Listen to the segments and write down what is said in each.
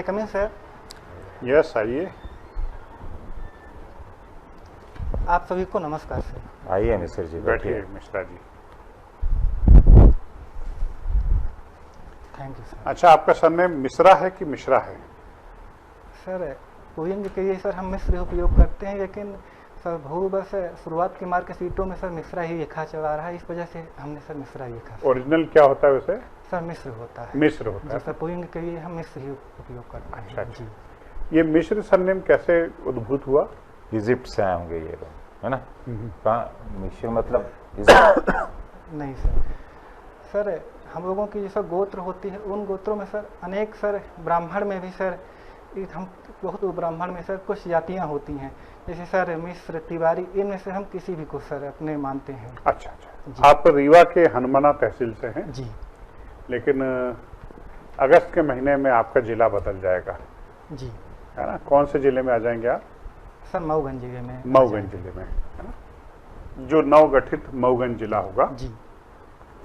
आई कम इन sir? Yes, आइए। आप सभी को नमस्कार सर। आइए मिश्र जी, बैठिए Mishra ji. Thank you sir. अच्छा, आपका सरनेम मिश्रा है कि मिश्रा है? सर पुलिंग के लिए सर हम मिश्र उपयोग करते हैं, लेकिन सर बस शुरुआत की मार्कशीटों में सर मिश्रा ही लिखा चला रहा है, इस वजह से हमने सर मिश्रा ही लिखा। ओरिजिनल क्या होता है वैसे? सर मिश्र होता है। मिश्र होता जी है। सर, पुलिंग के लिए हम मिश्र ही उपयोग करते हैं। अच्छा, अच्छा। जी। ये मिश्र सरनेम कैसे उद्भूत हुआ? इजिप्ट से आए होंगे ये लोग, है ना? कहाँ मिश्र मतलब इजिप्ट? नहीं सर, सर हम लोगों की जैसा गोत्र होती है, उन गोत्रों में सर अनेक सर ब्राह्मण में भी सर हम बहुत ब्राह्मण में सर कुछ जातियां होती हैं, जैसे सर मिश्र, तिवारी, इनमें से हम किसी भी को सर अपने मानते हैं। अच्छा अच्छा। आप रीवा के हनुमाना तहसील से हैं? जी। लेकिन अगस्त के महीने में आपका जिला बदल जाएगा, जी। है ना? कौन से जिले में आ जाएंगे आप? सर मऊगंज जिले में। मऊगंज जिले में, है ना? जो नवगठित मऊगंज जिला होगा, जी।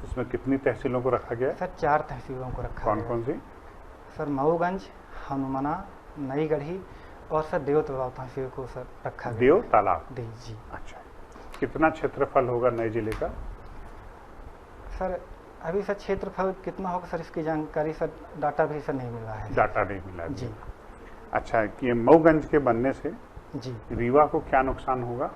इसमें कितनी तहसीलों को रखा गया है? सर 4 तहसीलों को रखा कौन गया कौन सी? सर मऊगंज, हनुमाना, नई गढ़ी और सर देव तालाब तहसील को सर रखा गया। देव तालाब। जी। अच्छा, कितना क्षेत्रफल होगा नए जिले का? सर अभी सर क्षेत्रफल कितना होगा सर, इसकी जानकारी सर डाटा भी सर नहीं मिला है। डाटा नहीं मिला जी। अच्छा, कि मऊगंज के बनने से जी। रीवा को क्या नुकसान होगा?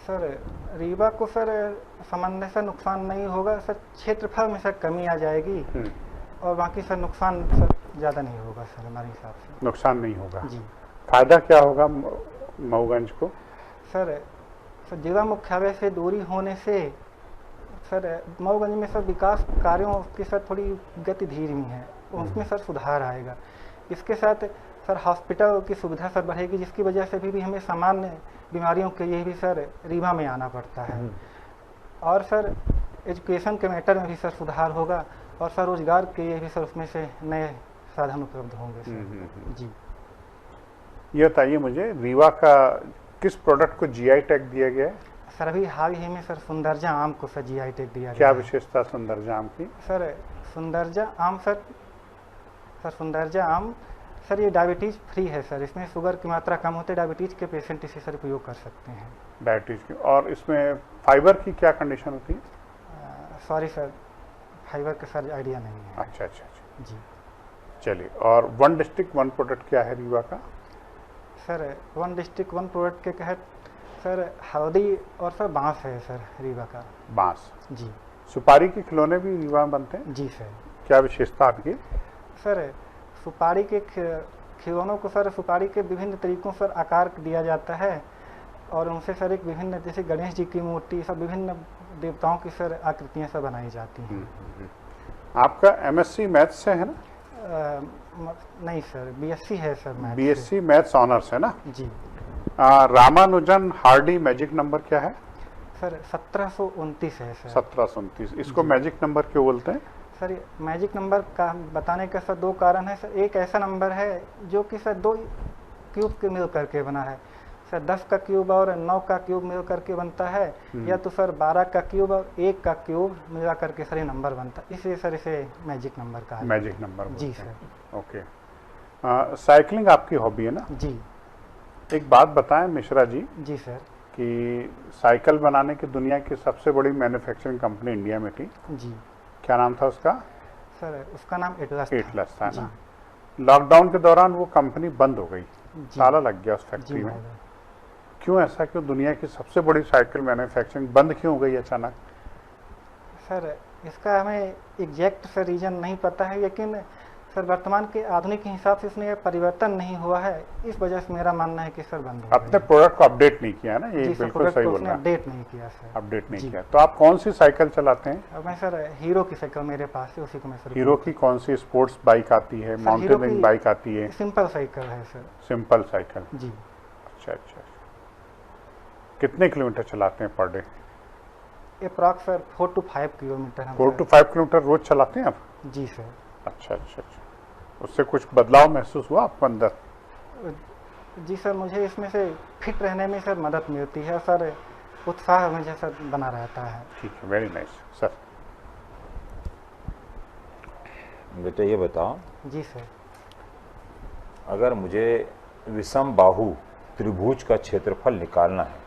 सर रीवा को सर सामान्य से नुकसान नहीं होगा सर, क्षेत्रफल में सर कमी आ जाएगी और बाकी सर नुकसान सर ज़्यादा नहीं होगा सर हमारे हिसाब से। नुकसान नहीं होगा। जी। फायदा क्या होगा मऊगंज को? सर जिला मुख्यालय से दूरी होने से सर मऊगंज में सर विकास कार्यों की सर थोड़ी गति धीमी है, उसमें सर सुधार आएगा। इसके साथ सर हॉस्पिटल की सुविधा सर बढ़ेगी, जिसकी वजह से भी हमें सामान्य बीमारियों के लिए भी सर रीवा में आना पड़ता है। और सर एजुकेशन के मैटर में भी सर सुधार होगा और सर रोजगार के लिए भी सर उसमें से नए साधन उपलब्ध होंगे सर। जी। ये बताइए मुझे, रीवा का किस प्रोडक्ट को जीआई टैग दिया गया है? सर अभी हाल ही में सर सुंदरजा आम को सर जीआई टैग दिया गया। क्या विशेषता सुंदरजा आम की? सर सुंदरजा आम सर सुंदरजा आम सर ये डायबिटीज फ्री है सर, इसमें शुगर की मात्रा कम होती है, डायबिटीज के पेशेंट इसे सर उपयोग कर सकते हैं। डायबिटीज की। और इसमें फाइबर की क्या कंडीशन होती है? सॉरी सर, फाइबर का सर आइडिया नहीं है। अच्छा अच्छा अच्छा। जी। चलिए, और वन डिस्ट्रिक्ट वन प्रोडक्ट क्या है रीवा का? Sir one district one product के तहत सर हल्दी और सर बांस है सर रीवा का। बांस। जी। सुपारी के खिलौने भी रीवा में बनते हैं? जी सर। क्या विशेषता आपकी? सर सुपारी के खिलौनों को सर सुपारी के विभिन्न तरीकों से आकार दिया जाता है और उनसे सर एक विभिन्न, जैसे गणेश जी की मूर्ति, सब विभिन्न देवताओं की सर आकृतियां सब बनाई जाती हैं। आपका एमएससी मैथ्स से है ना? नहीं सर, बीएससी है sir. Maths BSc maths honours है ना? जी। रामानुजन हार्डी मैजिक नंबर क्या है? सर 1729 है सर। 1729। इसको मैजिक नंबर क्यों बोलते हैं? सर ये मैजिक नंबर का बताने का सर 2 कारण है सर। एक ऐसा नंबर है जो कि सर 2 क्यूब के मिल करके बना है सर, 10 का क्यूब और 9 का क्यूब मिल करके बनता है, या तो सर 12 का क्यूब और 1 का क्यूब मिला करके सर ये नंबर बनता है, इसलिए सर इसे मैजिक नंबर कहा है। Magic number. जी सर। ओके। साइकिलिंग आपकी हॉबी है ना? जी। एक बात बताएं मिश्रा जी जी सर। कि साइकिल बनाने की दुनिया की सबसे बड़ी मैन्युफैक्चरिंग कंपनी इंडिया में थी, जी। क्या नाम था उसका? सर उसका नाम एटलस था ना? लॉकडाउन के दौरान वो कंपनी बंद हो गई, ताला लग गया उस फैक्ट्री में। क्यों ऐसा, क्यों दुनिया की सबसे बड़ी साइकिल मैन्युफैक्चरिंग बंद क्यों हो गई अचानक? सर इसका हमें एग्जैक्ट सर रीजन नहीं पता है, लेकिन सर वर्तमान के आधुनिक हिसाब से इसमें परिवर्तन नहीं हुआ है, इस वजह से मेरा मानना है कि सर बंद हो अपने प्रोडक्ट को अपडेट नहीं किया ना? ये बिल्कुल सही बोल रहा है। अपडेट नहीं किया सर। अपडेट नहीं किया। तो आप कौन सी साइकिल चलाते हैं? अब मैं सर हीरो की साइकिल मेरे पास है, उसी को मैं सर। हीरो की कौन सी स्पोर्ट्स बाइक आती है, माउंटेनिंग बाइक आती है? सिंपल साइकिल है सर। Simple cycle. जी। अच्छा अच्छा। कितने किलोमीटर चलाते हैं per day? Approx sir 4 to 5 kilometre. 4 to 5 kilometre रोज चलाते हैं आप? जी सर। अच्छा अच्छा अच्छा। उससे कुछ बदलाव महसूस हुआ आपको अंदर? जी सर, मुझे इसमें से फिट रहने में सर मदद मिलती है सर, उत्साह मुझे सर बना रहता है। ठीक है, वेरी नाइस सर। बेटा ये बताओ, जी सर। अगर मुझे विषम बाहु त्रिभुज का क्षेत्रफल निकालना है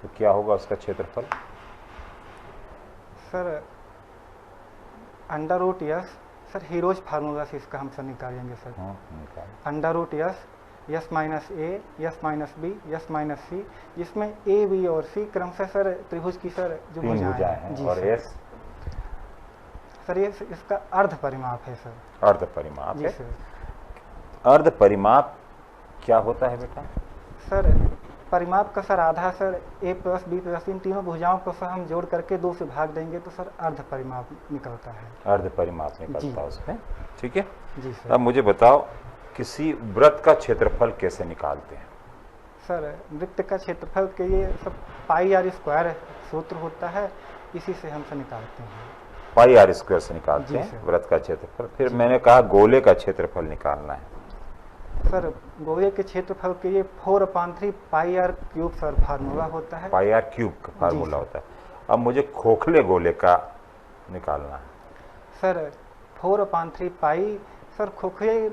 तो क्या होगा उसका क्षेत्रफल? Sir under root yes, sir Heron's formula से इसका हम सर निकालेंगे सर। निकाल। Under root yes, yes minus A, yes minus B, yes minus C, जिसमें ए बी और सी क्रमशः सर त्रिभुज की सर जो तीन भुजाएं हैं जी और सर। एस सर ये इसका अर्ध परिमाप है सर। अर्ध परिमाप जी है। सर। अर्ध परिमाप क्या होता है बेटा? सर परिमाप का सर आधा सर ए प्लस बी प्लस, इन तीनों भुजाओं को सर हम जोड़ करके 2 से भाग देंगे तो सर अर्ध परिमाप निकलता है। अर्ध परिमाप निकलता है उसमें, ठीक है। जी सर। अब मुझे बताओ, किसी वृत्त का क्षेत्रफल कैसे निकालते हैं? सर वृत्त का क्षेत्रफल के लिए सब पाई आर स्क्वायर सूत्र होता है, इसी से हम सर निकालते हैं। पाई आर स्क्वायर से निकालते जी हैं सर। वृत्त का क्षेत्रफल। फिर मैंने कहा गोले का क्षेत्रफल निकालना है। सर गोले के क्षेत्रफल के लिए 4/3 पाई आर क्यूब सर फार्मूला होता है। पाई आर क्यूब का फार्मूला जी होता है। अब मुझे खोखले गोले का निकालना है। सर 4/3 पाई, सर खोखले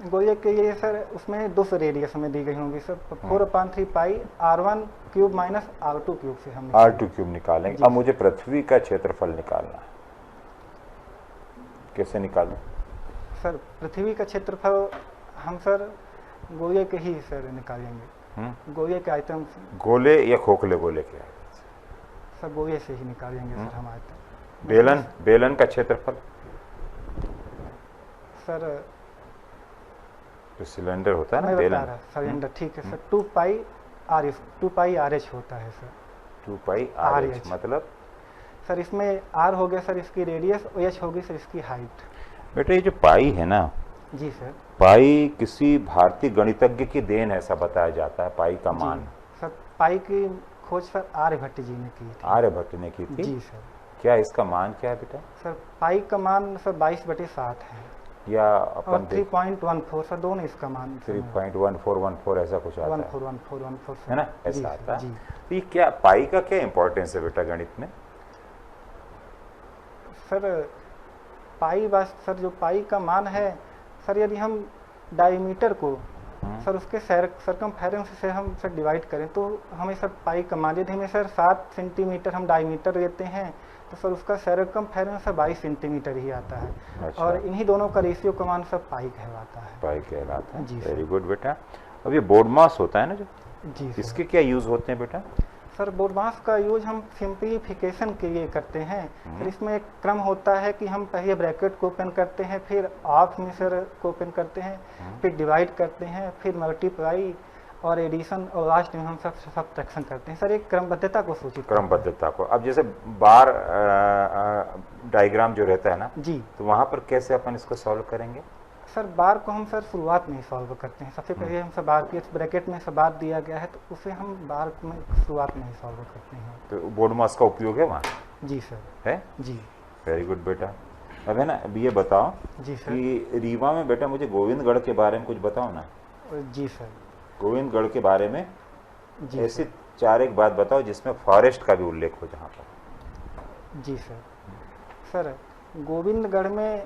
गोले के लिए सर उसमें 2 रेडियस में दी गई होंगी सर। 4/3 पाई R1 cube minus R2 cube से हम R2 क्यूब निकालेंगे। अब मुझे पृथ्वी का क्षेत्रफल निकालना है, कैसे निकालें? सर पृथ्वी का क्षेत्रफल हम सर गोले के ही सर निकालेंगे। गोले के आयतन गोले या खोखले गोले के? सर गोले से ही निकालेंगे सर हम आयतन। बेलन का क्षेत्रफल? सर जो सिलेंडर होता है ना बेलन, सिलेंडर, ठीक है सर। 2 पाई आर एच होता है सर। 2 पाई आर एच मतलब? सर इसमें आर हो गया सर इसकी रेडियस और एच होगी सर इसकी हाइट। बेटा ये जो पाई है ना, जी सर, पाई किसी भारतीय गणितज्ञ की देन ऐसा बताया जाता है। पाई का मान सर पाई की खोज सर आर्यभट्ट जी ने की थी। आर्यभट्ट ने की थी? जी सर। क्या इसका मान क्या है बेटा? सर पाई का मान सर 22/7 है या और 3.14 सर दोनों इसका मान 3.1414 ऐसा कुछ आता है 1414 है ना, ऐसा आता जी। है। तो ये क्या पाई का क्या इंपॉर्टेंस है बेटा गणित में? सर पाई सर जो पाई का मान है सर, यदि हम डायमीटर को सर उसके सरकमफेरेंस से हम सर डिवाइड करें तो हमें सर पाई का मान, यदि हमें सर 7 सेंटीमीटर हम डायमीटर लेते हैं तो सर उसका सरकमफेरेंस सर 22 सेंटीमीटर ही आता है। अच्छा। और इन्हीं दोनों का रेशियो का मान सर पाई कहलाता है। पाई कहलाता है। जी वेरी गुड बेटा। अब ये बोर्ड मास होता है ना जो, जी इसके क्या यूज होते हैं बेटा? सर बोर्ड मास का यूज हम सिंप्लीफिकेशन के लिए करते हैं। सर इसमें एक क्रम होता है कि हम पहले ब्रैकेट को ओपन करते हैं, फिर ऑफ में सर को ओपन करते हैं, फिर डिवाइड करते हैं, फिर मल्टीप्लाई और एडिशन और लास्ट में हम सब सब्ट्रैक्शन करते हैं। सर एक क्रमबद्धता को सूचित क्रमबद्धता को। अब जैसे बार डायग्राम जो रहता है ना जी, तो वहां पर कैसे अपन इसको सॉल्व करेंगे? सर बार को हम सर शुरुआत में ही सॉल्व करते हैं। सबसे पहले हम सब बार के ब्रैकेट में सब बार दिया गया है तो उसे हम बार में शुरुआत में ही सॉल्व करते हैं। तो बोर्ड मास का उपयोग है वहाँ? जी सर। है? जी वेरी गुड बेटा। अब है ना, अब ये बताओ जी सर। कि रीवा में बेटा मुझे गोविंदगढ़ के बारे में कुछ बताओ ना। जी सर। गोविंदगढ़ के बारे में जी ऐसी 4 एक बात बताओ जिसमें फॉरेस्ट का भी उल्लेख हो जहाँ पर। जी सर। सर गोविंदगढ़ में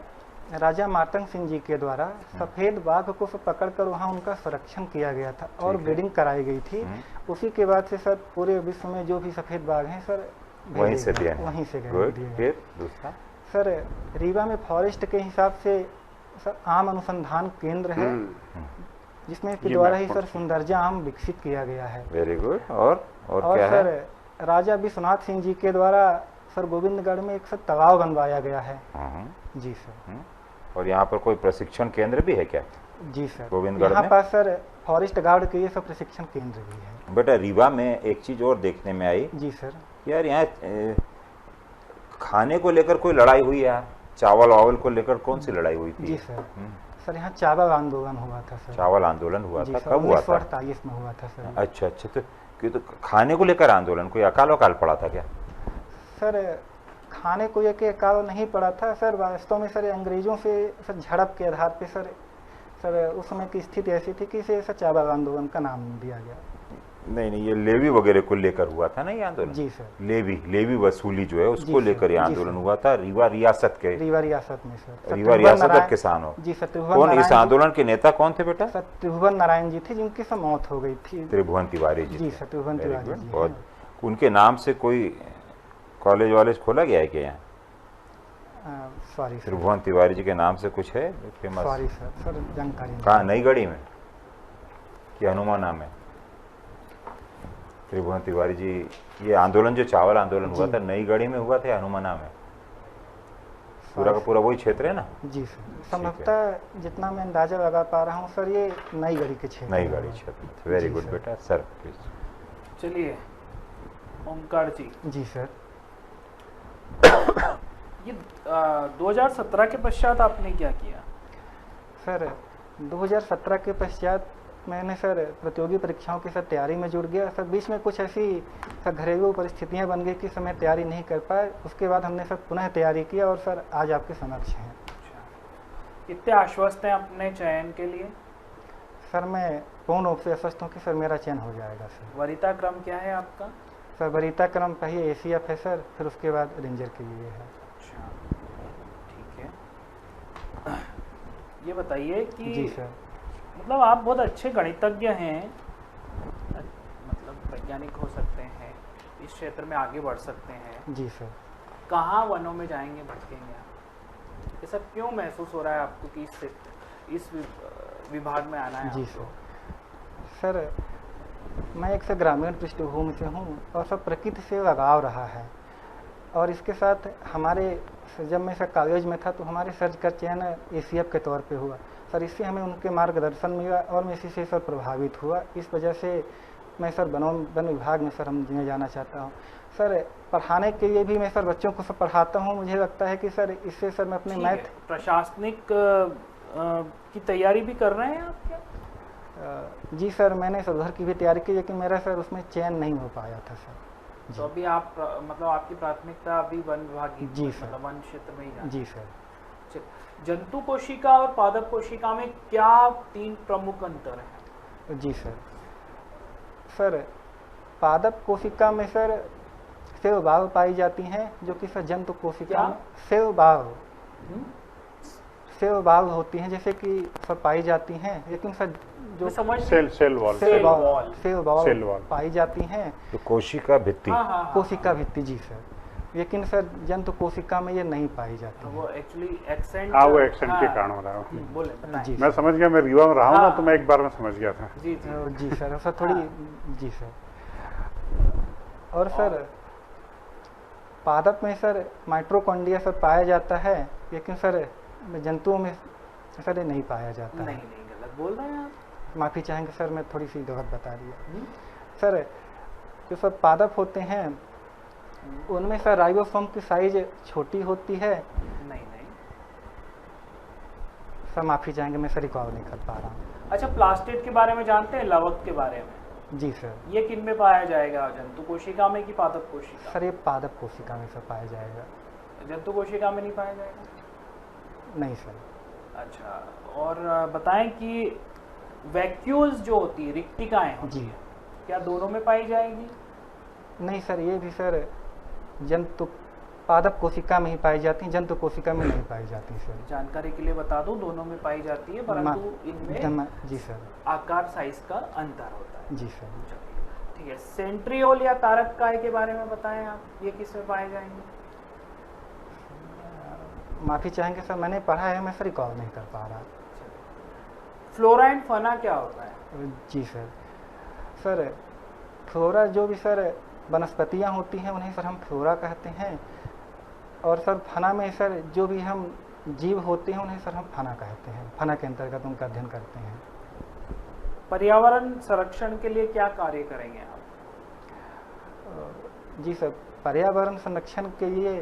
राजा मार्तंग सिंह जी के द्वारा सफेद बाघ को पकड़कर वहाँ उनका संरक्षण किया गया था और ब्रीडिंग कराई गई थी। उसी के बाद से सर पूरे विश्व में जो भी सफेद बाघ हैं सर वहीं से दिए, वहीं से गुड। दिए। फिर दूसरा सर रीवा में फॉरेस्ट के हिसाब से सर आम अनुसंधान केंद्र है जिसमें के द्वारा ही सर सुंदरजा आम विकसित किया गया है। Very good. और क्या सर है? राजा विश्वनाथ सिंह जी के द्वारा सर गोविंदगढ़ में एक सर तालाब बनवाया गया है। जी सर। और यहाँ पर कोई प्रशिक्षण केंद्र भी है क्या? जी सर। गोविंदगढ़ यहाँ में पास सर फॉरेस्ट गार्ड के लिए सब प्रशिक्षण केंद्र भी है। बेटा रीवा में एक चीज और देखने में आई। जी सर। यार यहाँ खाने को लेकर कोई लड़ाई हुई है? चावल वावल को लेकर कौन सी लड़ाई हुई थी? जी सर। सर यहाँ चावल आंदोलन हुआ था सर। चावल आंदोलन हुआ था? सर, कब हुआ था? 1948 में हुआ था सर। अच्छा अच्छा। तो खाने को लेकर आंदोलन, कोई अकाल वकाल पड़ा था क्या? सर खाने को लेकर अकाल नहीं पड़ा था सर, वास्तव में सर अंग्रेजों से सर झड़प के आधार पे सर उस समय की स्थिति ऐसी थी कि इसे सर चावल आंदोलन का नाम दिया गया। नहीं नहीं, ये लेवी वगैरह को लेकर हुआ था ना ये आंदोलन? जी सर। लेवी वसूली जो है उसको जी सर, लेकर ये जी आंदोलन सर। हुआ था रीवा रियासत के। रीवा रियासत में सर। रीवा रियासत अब किसानों। जी सर। त्रिभुवन कौन इस नारायण आंदोलन के नेता कौन थे बेटा? सर त्रिभुवन नारायण जी थे, जिनकी सब मौत हो गई थी। त्रिभुवन तिवारी जी जी थे। सर, त्रिभुवन Very तिवारी good, जी बहुत। हैं। उनके नाम से कोई कॉलेज वॉलेज खोला गया है क्या यहाँ? सॉरी सर, त्रिभुवन तिवारी जी के नाम से कुछ है फेमस? सॉरी सर, सर जानकारी नहीं। कहाँ, नई गढ़ी में कि हनुमाना में? त्रिभुवन तिवारी जी, ये आंदोलन जो चावल आंदोलन हुआ था नई गढ़ी में हुआ था या हनुमाना में? पूरा का पूरा वही क्षेत्र है ना? जी सर, संभवतः जितना मैं अंदाजा लगा पा रहा हूँ सर, ये नई गढ़ी के क्षेत्र नई में गढ़ी हुआ। क्षेत्र। वेरी जी गुड सर। बेटा, सर प्लीज। चलिए ओमकार जी, जी सर। ये 2017 के पश्चात आपने क्या किया? सर 2017 के पश्चात मैंने सर प्रतियोगी परीक्षाओं की सर तैयारी में जुड़ गया। सर बीच में कुछ ऐसी सर घरेलू परिस्थितियां बन गई कि सर मैं तैयारी नहीं कर पाया। उसके बाद हमने सर पुनः तैयारी किया और सर आज आपके समक्ष हैं। कितने आश्वस्त हैं अपने चयन के लिए? सर मैं पूर्ण रूप से आश्वस्त हूँ कि सर मेरा चयन हो जाएगा सर। वरीयता क्रम क्या है आपका? सर वरीयता क्रम पहले ACF है सर, फिर उसके बाद रेंजर के लिए है। अच्छा, ठीक है। ये बताइए कि जी सर। मतलब आप बहुत अच्छे गणितज्ञ हैं, मतलब वैज्ञानिक हो सकते हैं, इस क्षेत्र में आगे बढ़ सकते हैं। जी सर। कहाँ वनों में जाएंगे, भटकेंगे आप? ऐसा क्यों महसूस हो रहा है आपको कि इस विभाग में आना है? जी सर। सर मैं एक सर ग्रामीण पृष्ठभूमि से हूँ और सब प्रकृति से लगाव रहा है। और इसके साथ हमारे जब मैं सर कॉलेज में था तो हमारे सर का चयन ACF के तौर पे हुआ। सर इससे हमें उनके मार्गदर्शन मिला और मैं इसी से सर प्रभावित हुआ। इस वजह से मैं सर वन विभाग में सर हम जाना चाहता हूँ। सर पढ़ाने के लिए भी मैं सर बच्चों को सब पढ़ाता हूँ। मुझे लगता है कि सर इससे सर मैं अपने मैथ प्रशासनिक की तैयारी भी कर रहे हैं आप क्या? जी सर, मैंने सर उधर की भी तैयारी की, लेकिन मेरा सर उसमें चयन नहीं हो पाया था सर। तो अभी आप मतलब आपकी प्राथमिकता अभी वन विभाग की, जी सर। मतलब वन क्षेत्र में ही जाना? जी सर। जंतु कोशिका और पादप कोशिका में क्या 3 प्रमुख अंतर है? जी सर। सर पादप कोशिका में सर सेव बाल पाई जाती हैं, जो कि सर जंतु कोशिका में सेव बाल होती हैं, जैसे कि सर पाई जाती हैं, लेकिन सर जो सेल वॉल पाई जाती हैं तो कोशिका भित्ति। कोशिका भित्ति। जी सर। लेकिन सर जंतु कोशिका में ये नहीं पाई जाती। वो एक्चुअली एक्सेंट, वो एक्सेंट के कारण हो रहा है। बोले जी मैं समझ गया, मैं रीवा में रहा हूँ ना, तो मैं एक बार में समझ गया था। जी जी सर। सर थोड़ी जी सर। और सर पादप में सर माइटोकॉन्ड्रिया सर पाया जाता है, लेकिन सर जंतुओं में सर ये नहीं पाया जाता है। नहीं, गलत बोल रहे हैं आप। माफ़ी चाहेंगे सर, मैं थोड़ी सी गलत बता दिया। सर जो सर पादप होते हैं उनमें सर राइबोसोम की साइज छोटी होती है। नहीं सर माफ़ी चाहेंगे, मैं सर रिकॉल नहीं कर पा रहा हूँ। अच्छा, प्लास्टिड के बारे में जानते हैं, लवक के बारे में? जी सर। ये किन में पाया जाएगा, जंतु कोशिका में कि पादप कोशिका? सर ये पादप कोशिका में सर पाया जाएगा। जंतु कोशिका में नहीं पाया जाएगा? नहीं सर। अच्छा, और बताएं कि वैक्यूल्स जो होती है, रिक्तिकाएं होती जी, है, क्या दोनों में पाई जाएगी? नहीं सर, ये भी सर जंतु पादप कोशिका में ही पाई जाती हैं, जंतु कोशिका में नहीं पाई जाती सर। जानकारी के लिए बता दूं, दोनों में पाई जाती है, परंतु इनमें जी सर आकार साइज का अंतर होता है। जी सर। ठीक है, सेंट्रियोल या तारक काय के बारे में बताएं आप, ये किस में पाए जाएंगे? माफ़ी चाहेंगे सर, मैंने पढ़ा है, मैं सर रिकॉल नहीं कर पा रहा। फ्लोरा एंड फना क्या होता है? जी सर। सर फ्लोरा जो भी सर वनस्पतियाँ होती हैं उन्हें सर हम फ्लोरा कहते हैं, और सर फना में सर जो भी हम जीव होते हैं उन्हें सर हम फना कहते हैं। फना के अंतर्गत उनका अध्ययन करते हैं। पर्यावरण संरक्षण के लिए क्या कार्य करेंगे आप? जी सर, पर्यावरण संरक्षण के लिए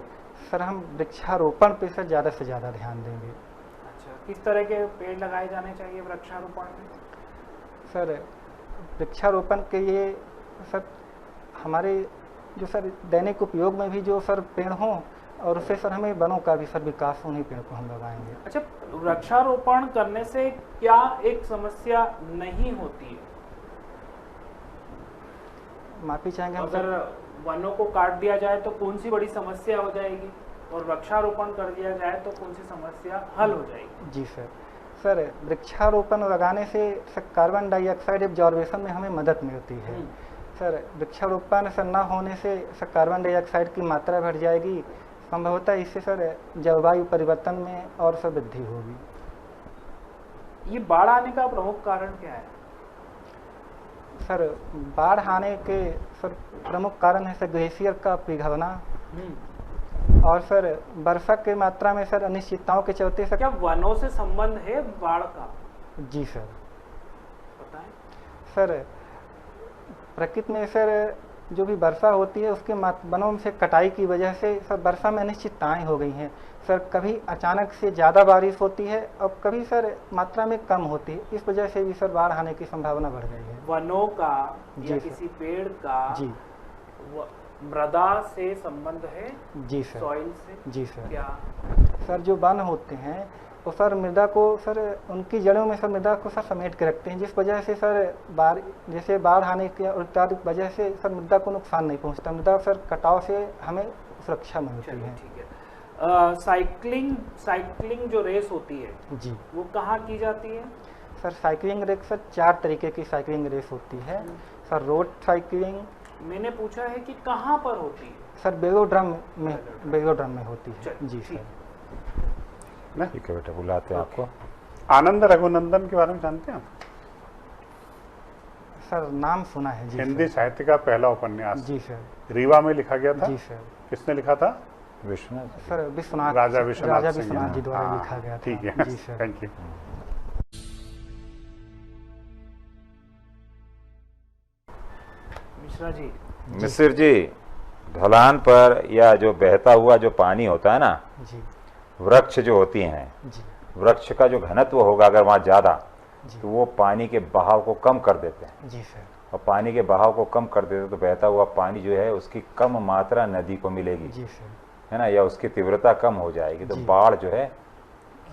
सर हम वृक्षारोपण पे सर ज़्यादा से ज़्यादा ध्यान देंगे। अच्छा, किस तरह के पेड़ लगाए जाने चाहिए वृक्षारोपण में? सर वृक्षारोपण के लिए सर हमारे जो सर दैनिक उपयोग में भी जो सर पेड़ हों, और उससे सर हमें वनों का भी सर विकास, उन्हीं पेड़ को हम लगाएंगे। अच्छा, वृक्षारोपण करने से क्या एक समस्या नहीं होती है? माफी चाहेंगे हम अगर वनों को काट दिया जाए तो कौन सी बड़ी समस्या हो जाएगी, और वृक्षारोपण कर दिया जाए तो कौन सी समस्या हल हो जाएगी? जी सर वृक्षारोपण लगाने से सर कार्बन डाइऑक्साइड एब्जॉर्बेशन में हमें मदद मिलती है। सर वृक्षारोपण सर न होने से सर कार्बन डाइऑक्साइड की मात्रा बढ़ जाएगी, संभवतः इससे सर जलवायु परिवर्तन में और सर वृद्धि होगी। ये बाढ़ आने का प्रमुख कारण क्या है? सर बाढ़ आने के सर प्रमुख कारण है सर ग्लेशियर का पिघलना, और सर वर्षा की मात्रा में सर अनिश्चितताओं के चलते सर। क्या वनों से संबंध है बाढ़ का? जी सर बताएं। सर प्रकृति में सर जो भी वर्षा होती है उसके वनों से कटाई की वजह से सर वर्षा में अनिश्चितताएं हो गई हैं। सर कभी अचानक से ज़्यादा बारिश होती है और कभी सर मात्रा में कम होती है, इस वजह से भी सर बाढ़ आने की संभावना बढ़ गई है। वनों का या जी किसी पेड़ का जी मृदा से संबंध है? जी सर सॉइल से? जी सर क्या सर जो वन होते हैं वो सर मृदा को सर उनकी जड़ों में सर मृदा को सर समेट के रखते हैं, जिस वजह से सर जैसे बाढ़ आने की इत्यादि वजह से सर मृदा को नुकसान नहीं पहुंचता, मृदा सर कटाव से हमें सुरक्षा मिलती है। ठीक है। साइकिलिंग जो रेस होती है जी वो कहाँ की जाती है? सर साइकिलिंग रेस सर 4 तरीके की साइकिलिंग रेस होती है। सर रोड साइकिलिंग मैंने पूछा है कि कहाँ पर होती है? सर बेलोड्रम में होती है। जी सर ठीक है बेटा, बुलाते हैं आपको। आनंद रघुनंदन के बारे में जानते हैं? सर नाम सुना है। जी हिंदी साहित्य का पहला उपन्यास जी सर रीवा में लिखा गया था। जी सर किसने लिखा था? विश्वनाथ सर विश्वनाथ राजा विश्वनाथ जी द्वारा लिखा गया था। ठीक है, जी sir thank you. Mishra ji. मिस्र जी, ढलान पर या जो बहता हुआ जो पानी होता है ना, जी वृक्ष जो होती हैं, जी वृक्ष का जो घनत्व होगा अगर वहाँ ज़्यादा, जी तो वो पानी के बहाव को कम कर देते हैं, जी सर और पानी के बहाव को कम कर देते हैं तो बहता हुआ पानी जो है उसकी कम मात्रा नदी को मिलेगी, जी सर है ना, या उसकी तीव्रता कम हो जाएगी, तो जी। बाढ़ जो है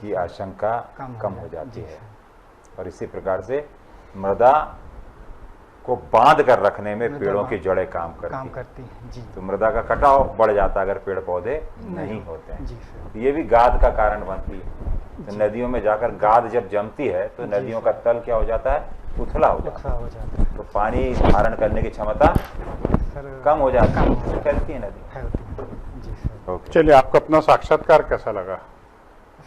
की आशंका कम हो जाती जी है। सर। और इसी प्रकार से मृदा को बांध कर रखने में मृदा पेड़ों की बांध- जड़ें काम काम करती करती है। जी हैं, तो मृदा का कटाव बढ़ जाता है अगर पेड़ पौधे नहीं होते हैं। जी सर ये भी गाद का कारण बनती है। तो नदियों में जाकर गाद जब जमती है तो जी नदियों का तल क्या हो जाता है? उथला हो जाता उथला हो जाता है। है, तो पानी धारण करने की क्षमता सर कम हो जाती कम है, फैलती है नदी। फैलती है। जी सर ओके। चलिए, आपको अपना साक्षात्कार कैसा लगा?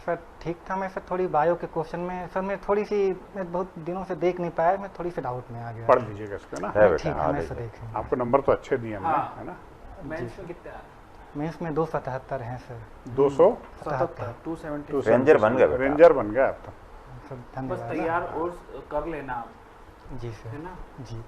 सर ठीक था। मैं सर थोड़ी बायो के क्वेश्चन में सर मैं थोड़ी सी मैं बहुत दिनों से देख नहीं पाया, मैं थोड़ी सी डाउट में आ गया। पढ़ लीजिएगा इसको ना। है बेटा, ठीक है हाँ, मैं देखिए। सर देखेंगे। आपको नंबर तो अच्छे दिए हमने, हाँ। है ना? मेंस में कितने आ रहे? मैं इसमें 277 हैं सर। 277 270 रेंजर बन गए बेटा। रेंजर बन गया आप तो। सर बस धन्यवाद। तैयार और कर लेना आप, जी है सर ना? जी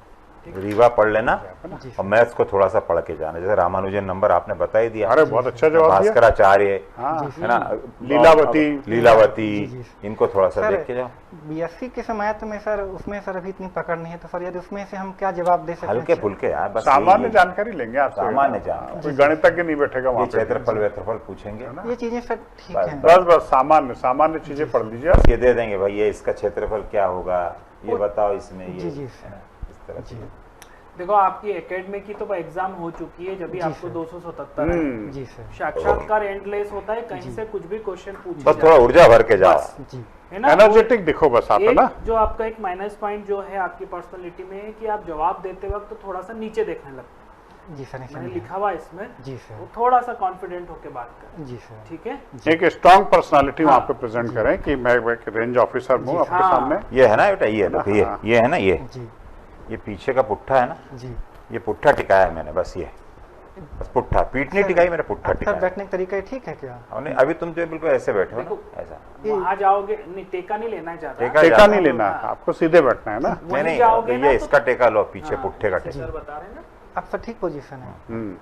रीवा पढ़ लेना जी और सर मैथ्स को थोड़ा सा पढ़ के जाना, जैसे रामानुजन नंबर आपने बता ही दिया, अरे बहुत अच्छा जवाब दिया। भास्कराचार्य, हाँ, है ना, लीलावती। जी। इनको थोड़ा सा सर देख के जाओ। बीएससी के समय तो मैं सर उसमें सर अभी इतनी पकड़ नहीं है, तो सर यदि उसमें से हम क्या जवाब दे सकते हैं? हल्के फुल्के यार, बस सामान्य यही- जानकारी लेंगे आपसे। सामान्य जानकारी। कोई गणितज्ञ नहीं बैठेगा ये वहाँ पे। क्षेत्रफल वेत्रफल पूछेंगे, ये चीजें सर ठीक बस, है। बस सामान्य चीजें पढ़ लीजिए आप। ये दे देंगे भाई, ये इसका क्षेत्रफल क्या होगा, ये बताओ इसमें ये, जी, जी, है ना, इस तरह जी से। देखो आपकी एकेडमी की तो एग्जाम हो चुकी है, जब भी जी आपको सर। 277 है। जी सर साक्षात्कार एंडलेस होता है, कहीं जी। से कुछ भी क्वेश्चन पूछ बस थोड़ा ऊर्जा भर के जाओ। जी है ना? एनर्जेटिक दिखो बस आप, है एक ना? जो आपका एक माइनस पॉइंट जो है आपकी पर्सनालिटी में है कि आप जवाब देते वक्त तो थोड़ा सा नीचे देखने लगते हैं। जी सर मैंने समझे। लिखा हुआ है इसमें, जी वो सर थोड़ा सा कॉन्फिडेंट होके बात करें, जी सर ठीक है? एक स्ट्रांग पर्सनालिटी वहाँ हाँ। पे प्रेजेंट करें कि मैं एक रेंज ऑफिसर हूँ आपके हाँ। सामने। ये है ना बेटा, ये देखो, हाँ। ये है ना, जी ये पीछे का पुट्ठा है ना, जी ये पुट्ठा टिकाया है मैंने, बस ये बस पुट्ठा, पीठ नहीं टिकाई मैंने, पुट्ठा सर टिकाया। बैठने का तरीका ठीक है क्या? और नहीं, अभी तुम जो बिल्कुल ऐसे बैठे हो ना, देखो, ऐसा वहां जाओगे नहीं, टेका नहीं लेना है ज्यादा। टेका टेका जाता नहीं है। लेना है, आपको सीधे बैठना है ना। नहीं वहीं नहीं, जाओगे तो ना ये तो- इसका टेका लो, पीछे हाँ, पुट्ठे का जैसे टेका। सर बता रहे हैं ना। अब सर ठीक पोजीशन है।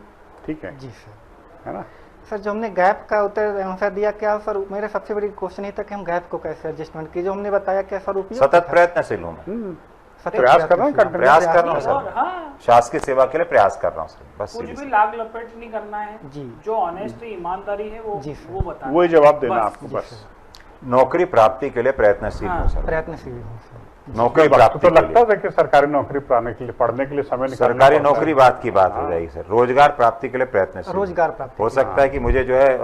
ठीक है, जी सर है ना? सर जो हमने गैप का उत्तर आंसर दिया, क्या सर मेरा सबसे बड़ी क्वेश्चन ये था कि हम गैप को कैसे एडजस्टमेंट की, जो हमने बताया क्या सर उपयुक्त सतत था? प्रयत्नशील हूँ मैं, सतत प्रयास कर रहे हैं, प्रयास कंटिन्यू प्रयास कर रहा हूँ और सर, हाँ, शासकीय सेवा के लिए प्रयास कर रहा हूँ सर, बस कुछ सीधी भी सी। लाग लपेट नहीं करना है। जी जो ऑनेस्टी ईमानदारी है वो जी सर। वो बताना वही है। जवाब देना बस। आपको जी बस। सर नौकरी प्राप्ति के लिए प्रयत्नशील हाँ। हूँ सर। प्रयत्नशील हूँ सर। नौकरी वक्त प्राप्ति तो के लिए। लगता था कि सरकारी नौकरी पाने के लिए, पढ़ने के लिए समय निकालना सरकारी पड़ता है। नौकरी बात की बात हो जाएगी सर, रोजगार प्राप्ति के लिए प्रयत्नशील। रोजगार प्राप्ति हो सकता है कि मुझे जो है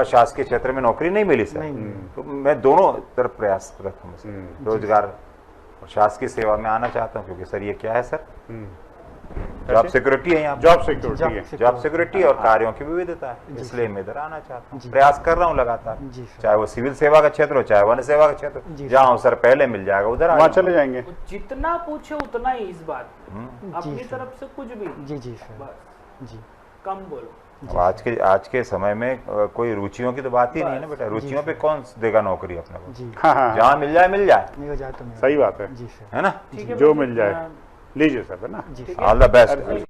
अशासकीय क्षेत्र में नौकरी नहीं मिली सर, नहीं तो मैं दोनों तरफ प्रयासरत हूँ सर। रोजगार और शासकीय सेवा में आना चाहता हूँ, क्योंकि सर ये क्या है सर, जॉब सिक्योरिटी है यहाँ, जॉब सिक्योरिटी है। जॉब सिक्योरिटी और कार्यों की विविधता है, इसलिए मैं इधर आना चाहता हूँ, प्रयास कर रहा हूँ लगातार। जी सर। चाहे वो सिविल सेवा का क्षेत्र हो, चाहे वन सेवा का क्षेत्र, जी जहाँ अवसर पहले मिल जाएगा उधर आ वहाँ जाऊंगा। चले जाएंगे। जितना पूछे उतना ही इस बात अपनी जी सर। तरफ से कुछ भी जी जी सर। बस जी कम बोलो। अब आज के समय में कोई रुचियों की तो बात ही नहीं है ना बेटा, रुचियों पे कौन देगा नौकरी अपने को, जी हाँ हाँ, जहाँ मिल जाए नहीं हो जाए तो सही बात है, जी सर। है ना। ठीक है जो भाई, मिल जाए लीजिए सर, है ना। जी ठीक सर। है। All the best.